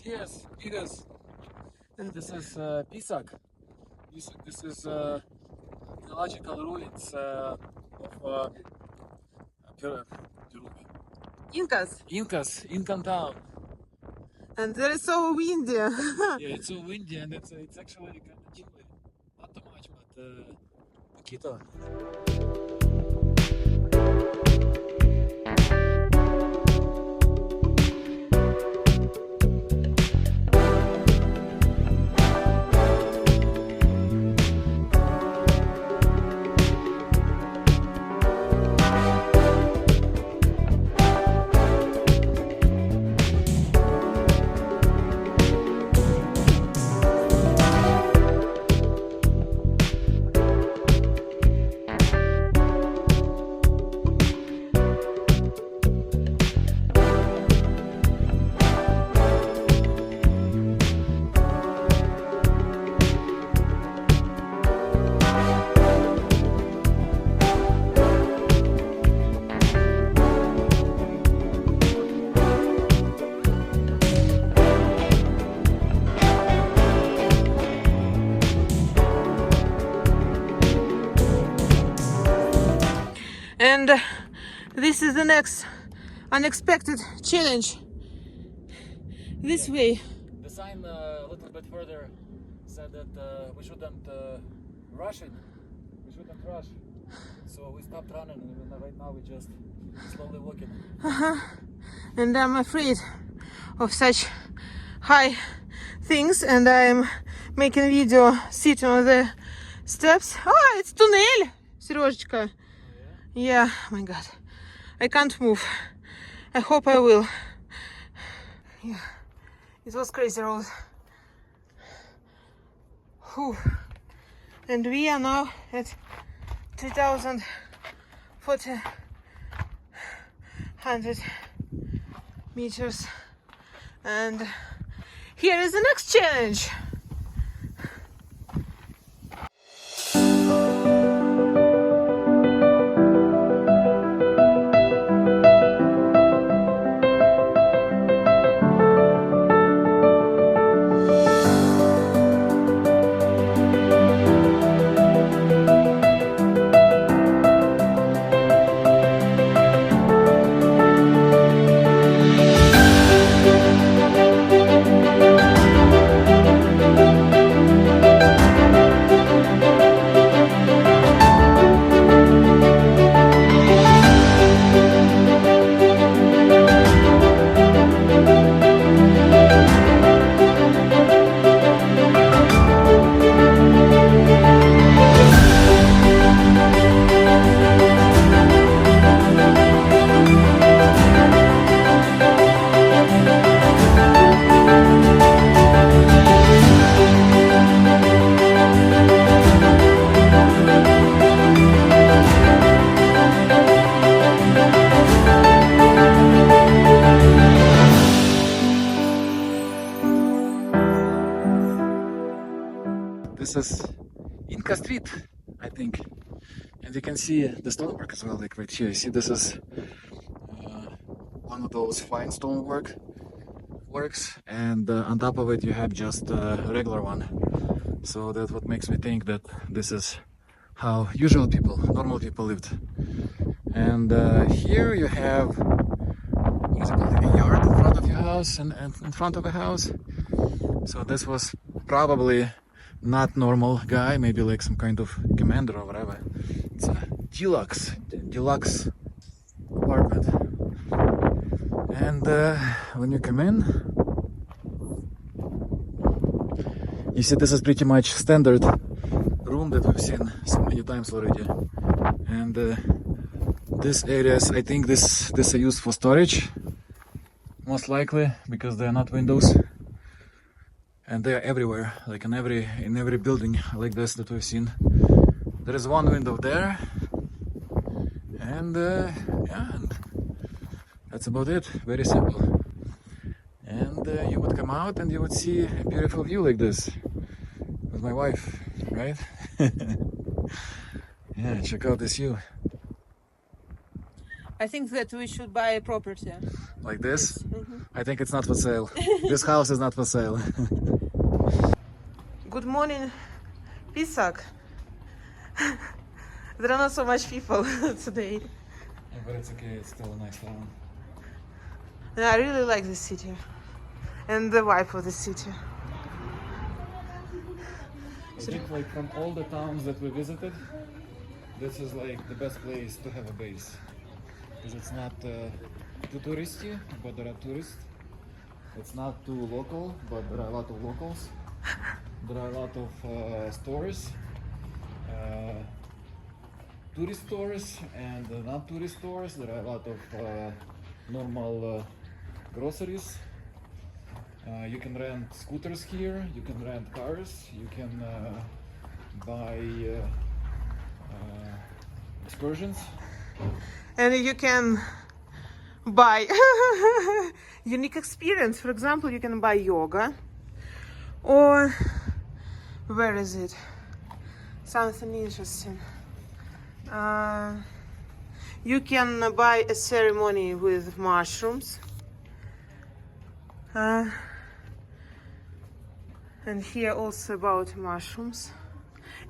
Yes, it is. And this is Pisac. This is archaeological ruins of Peru. Incas. Incan town. And there is so windy. Yeah, it's so windy and it's actually kind of chilly. Not too much, but poquito. And this is the next unexpected challenge. This way. The sign a little bit further said that we shouldn't rush it. We shouldn't rush. So we stopped running and right now we just slowly walking. And I'm afraid of such high things, and I'm making video sitting on the steps. Oh, it's tunnel, Serежечка. Yeah, my God, I can't move. I hope I will. Yeah, it was crazy road. Whew. And we are now at 3,400 meters, and here is the next challenge. This is Inca Street, I think, and you can see the stonework as well, like right here. You see, this is one of those fine stoneworks, and on top of it you have just a regular one. So that's what makes me think that this is how normal people lived. And here you have, what is it called, a yard in front of your house and in front of a house. So this was probably not normal guy, maybe like some kind of commander or whatever. It's a deluxe apartment. And when you come in, you see this is pretty much standard room that we've seen so many times already. And this areas, I think this are used for storage, most likely, because they are not windows. And they are everywhere, like in every building like this that we've seen. There is one window there, and yeah, and that's about it. Very simple. And you would come out and you would see a beautiful view like this with my wife, right? Yeah, check out this view. I think that we should buy a property Like this? I think it's not for sale. This house is not for sale. Good morning, Pisac. There are not so much people today. Yeah, but it's okay, it's still a nice town. And I really like this city and the vibe of the city. I think like from all the towns that we visited, this is like the best place to have a base. Because it's not too touristy, but there are tourists. It's not too local, but there are a lot of locals. There are a lot of stores, tourist stores and non-tourist stores. There are a lot of normal groceries. You can rent scooters here, you can rent cars, you can buy excursions. And you can buy unique experience. For example, you can buy yoga, or where is it? Something interesting. You can buy a ceremony with mushrooms. And here also about mushrooms.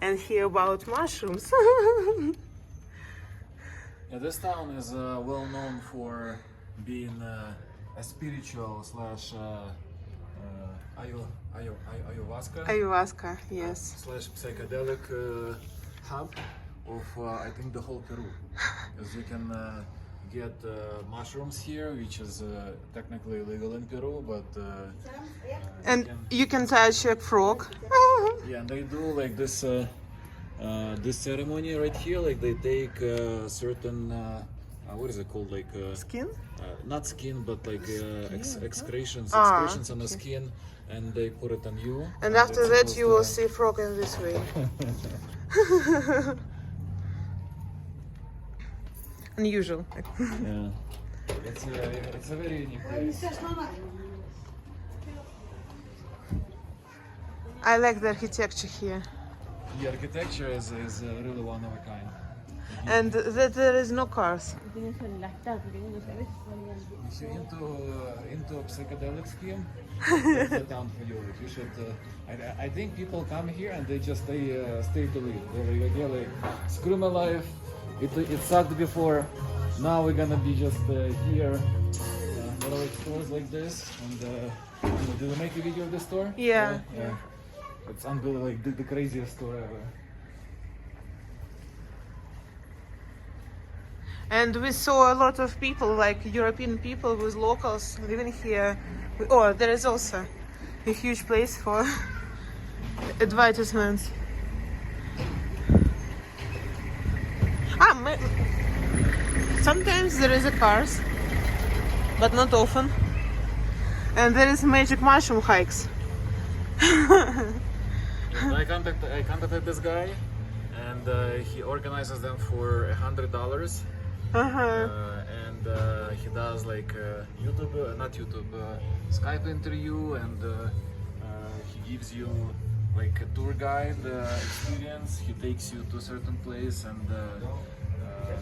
And here about mushrooms. Yeah, this town is well known for being a spiritual slash ayahuasca Ayahuasca, yes. slash psychedelic hub of I think the whole Peru, because you can get mushrooms here, which is technically illegal in Peru, but And you can touch a frog. yeah, and they do like this this ceremony right here. Like they take certain what is it called? Like Skin? not skin, but like excretions Ah, on the skin, and they put it on you. And after it's that supposed you will see frog in this way. Unusual. Yeah, it's a very unique place. I like the architecture here. The architecture is really one of a kind. And that there is no cars. If you're into a psychedelic scheme, it's the town for you. Like, you should. I think people come here and they just stay to live. They're like, yeah, like screw my life. It sucked before. Now we're gonna be just here. There are like stores like this. And did we make a video of this store? Yeah. Yeah. It's unbelievable. Like the craziest store ever. And we saw a lot of people, like European people with locals living here. Oh, there is also a huge place for advertisements. Sometimes there is a cars, but not often. And there is magic mushroom hikes. I contacted this guy, and he organizes them for $100. And he does like YouTube, not YouTube, Skype interview, and he gives you like a tour guide experience. He takes you to a certain place, and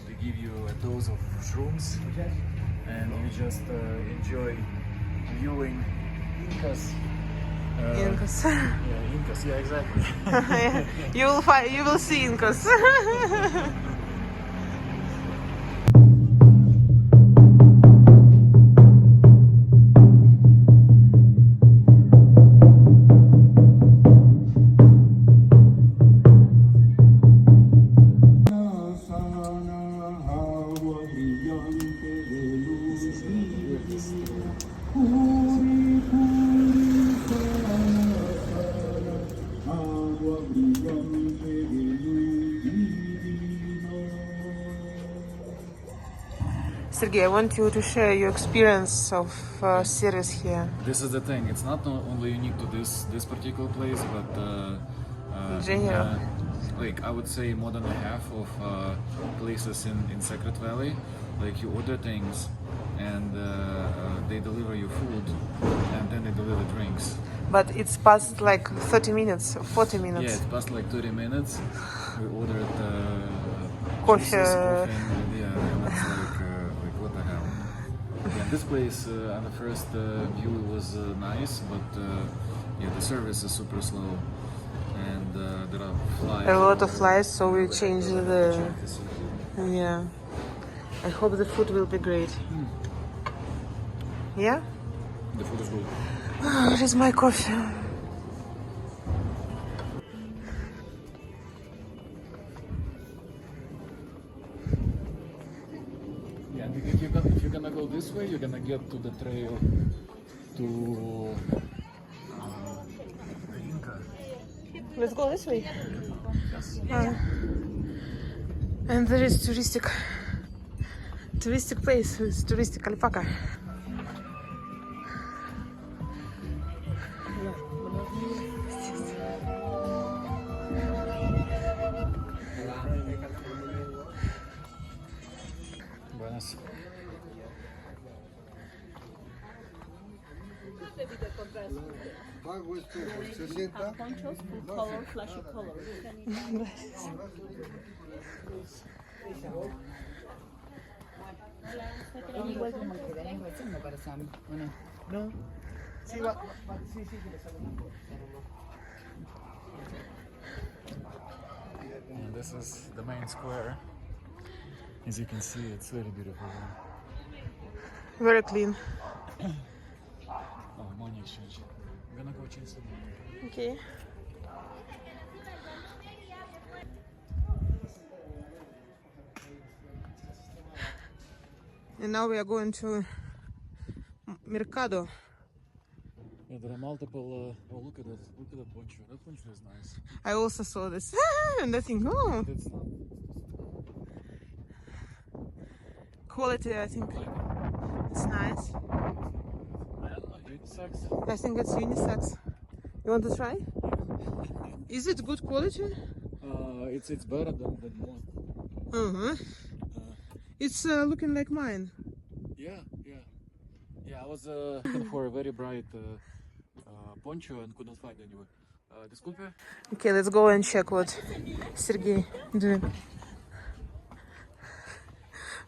they give you a dose of shrooms, and you just enjoy viewing Incas. Incas. Yeah, Incas. Yeah, exactly. You will see Incas. Sergey, I want you to share your experience of series here. This is the thing. It's not only unique to this particular place, but In general. like I would say more than a half of places in Secret Valley. Like you order things, and they deliver you food, and then they deliver drinks. But it's past like 30 minutes, 40 minutes. Yeah, it passed like 30 minutes. We ordered Coffee. juices, coffee, and yeah, and it's like what the hell? Yeah, This place on the first view was nice, but yeah, the service is super slow, and there are flies. A lot of flies, so we changed the. Yeah. I hope the food will be great. Yeah? The food is good. Where is my coffee? Yeah, I think if you're gonna go this way, you're gonna get to the trail to the Inca. Let's go this way. Yes. And there is touristic place with touristic alpaca. Buenas. Ponchos, full color, flashy color. Igual como el que vengo echando para Sam. Bueno, no. Sí, sí, que le sale. And this is the main square. As you can see, it's very beautiful. Very clean. Oh, money exchange. I'm gonna go change the money. Okay. And now we are going to Mercado. Yeah, there are multiple. Oh, look at that! Look at that poncho. That poncho is nice. I also saw this. And I think, oh, It's not. quality, I think it's nice. I don't know. Unisex. I think it's unisex. You want to try? Is it good quality? It's better than most. Uh-huh. It's looking like mine. Yeah. I was looking for a very bright poncho and couldn't find anywhere. Disculpe. Okay, let's go and check what Sergey doing.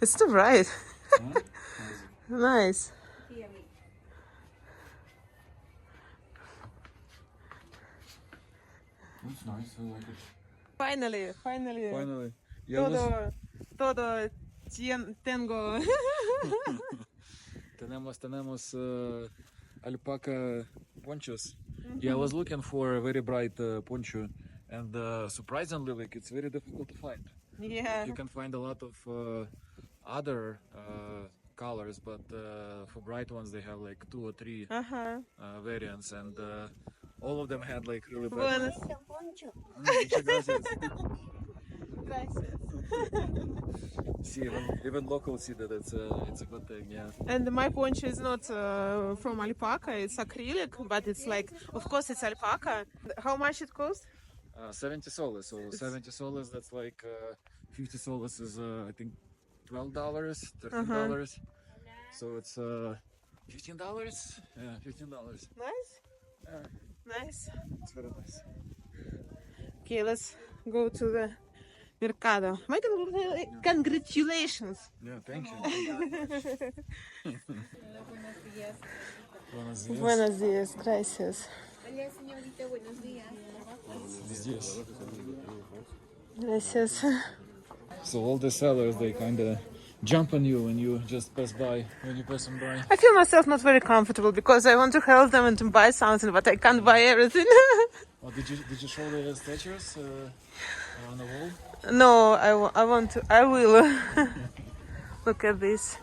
It's too bright. Huh? Nice. That's nice. I like it. Finally. Finally. Yeah, Todo tengo. tenemos alpaca ponchos. Yeah, I was looking for a very bright poncho, and surprisingly, like it's very difficult to find. Yeah. You can find a lot of other colors, but for bright ones, they have like 2 or 3 Uh-huh. variants, and all of them had like really bad. Buenas. Muchas gracias. Gracias. See, even locals see that it's a good thing, yeah. And my poncho is not from alpaca, it's acrylic, but it's like, of course it's alpaca. How much it cost? 70 soles. So 70 soles, that's like 50 soles is I think $12, $13. So it's $15. Yeah, $15. Nice? Yeah, Nice. it's very nice. Okay, let's go to the Mercado. My congratulations. Yeah, thank you. Buenos días. Buenos días, gracias. Hola, señorita, buenos días. Buenos días. Gracias. So all the sellers, they kind of jump on you when you just pass by, when you pass them by. I feel myself not very comfortable because I want to help them and to buy something, but I can't buy everything. Oh, did you show the statues on the wall? No, I want to. I will. Look at this.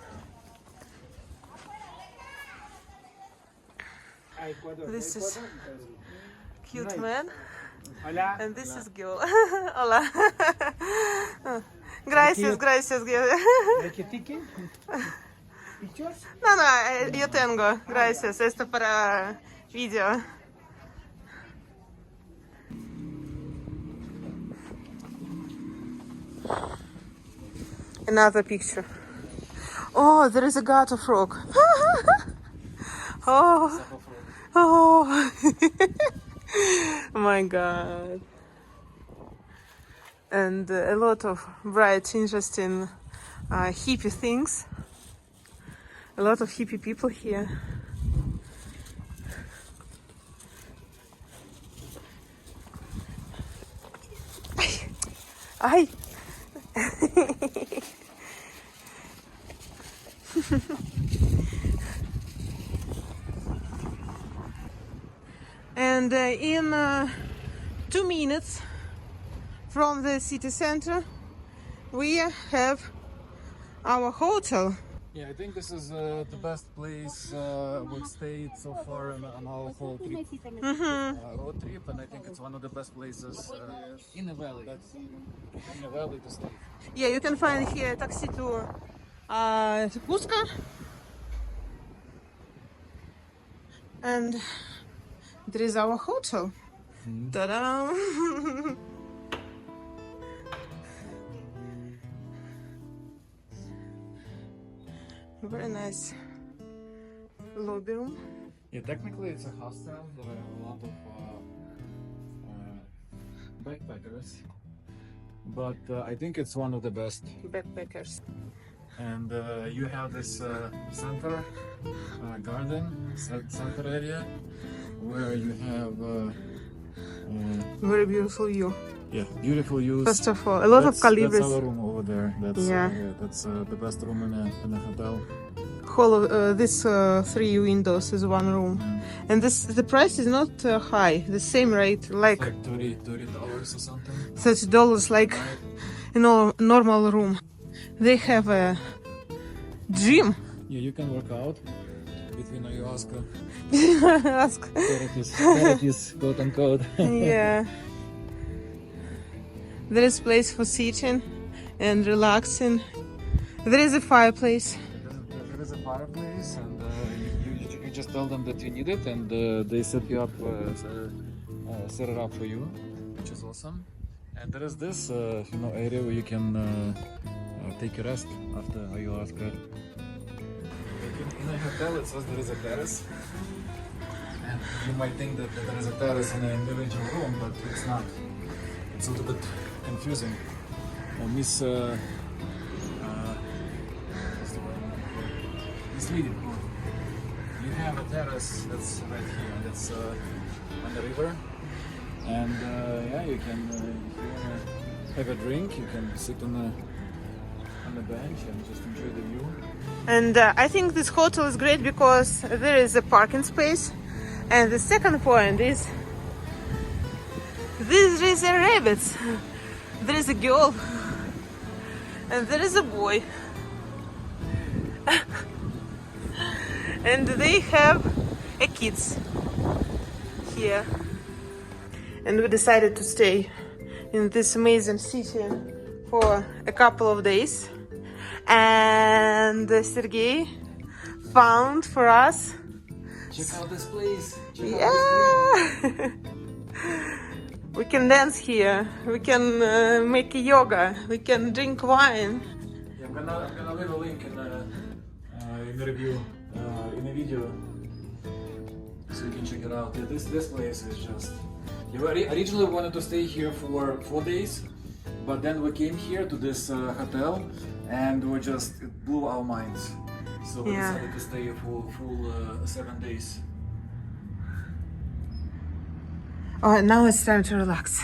This is cute man. Hola. And this is girl. Hola. Gracias, gracias. ¿Qué ticket? Pictures? No, yo tengo. Gracias. Esto para video. Another picture. Oh, there is a gato frog. Oh, oh. My God. And a lot of bright, interesting hippie things. A lot of hippie people here. Ay. And in 2 minutes from the city center, we have our hotel. Yeah, I think this is the best place we've stayed so far on our whole trip, road trip, and I think it's one of the best places in the valley. In the valley to stay. Yeah, you can find here a taxi to Cusco. And there is our hotel. Ta-da! Very nice lobby room. Yeah, technically it's a hostel. There are a lot of backpackers, but I think it's one of the best. Backpackers. And you have this center garden, center area, where you have Very beautiful view. yeah, beautiful views. First of all, a lot of colibris. That's our room over there. That's Yeah. That's the best room in a hotel. Whole of this 3 windows is one room, and the price is not high. The same rate, like Like $30 or something. $30, like in a normal room. They have a gym. Yeah, you can work out between ayahuasca Ask. therapies, quote unquote. Yeah. There is place for sitting and relaxing. There is a fireplace. There is a fireplace, and you just tell them that you need it, and they set you up, set it up for you, which is awesome. And there is this, area where you can take a rest after ayahuasca. In a hotel, it says there is a terrace, and you might think that there is a terrace in an individual room, but it's not. It's a little bit confusing. Misleading. You have a terrace that's right here, that's on the river, and yeah, you can if you wanna have a drink, you can sit on the bench and just enjoy the view. And I think this hotel is great because there is a parking space. And the second point is there is a rabbit. There is a girl. And there is a boy. And they have a kids here. And we decided to stay in this amazing city for a couple of days. And Sergey found for us. Check out this place. Yeah. We can dance here. We can make yoga. We can drink wine. Yeah, I'm gonna leave a link in the review, in the video, so you can check it out. Yeah, this place is just. Yeah, we originally wanted to stay here for 4 days, but then we came here to this hotel, and it blew our minds. So we Yeah. decided to stay a full 7 days. Oh, now it's time to relax.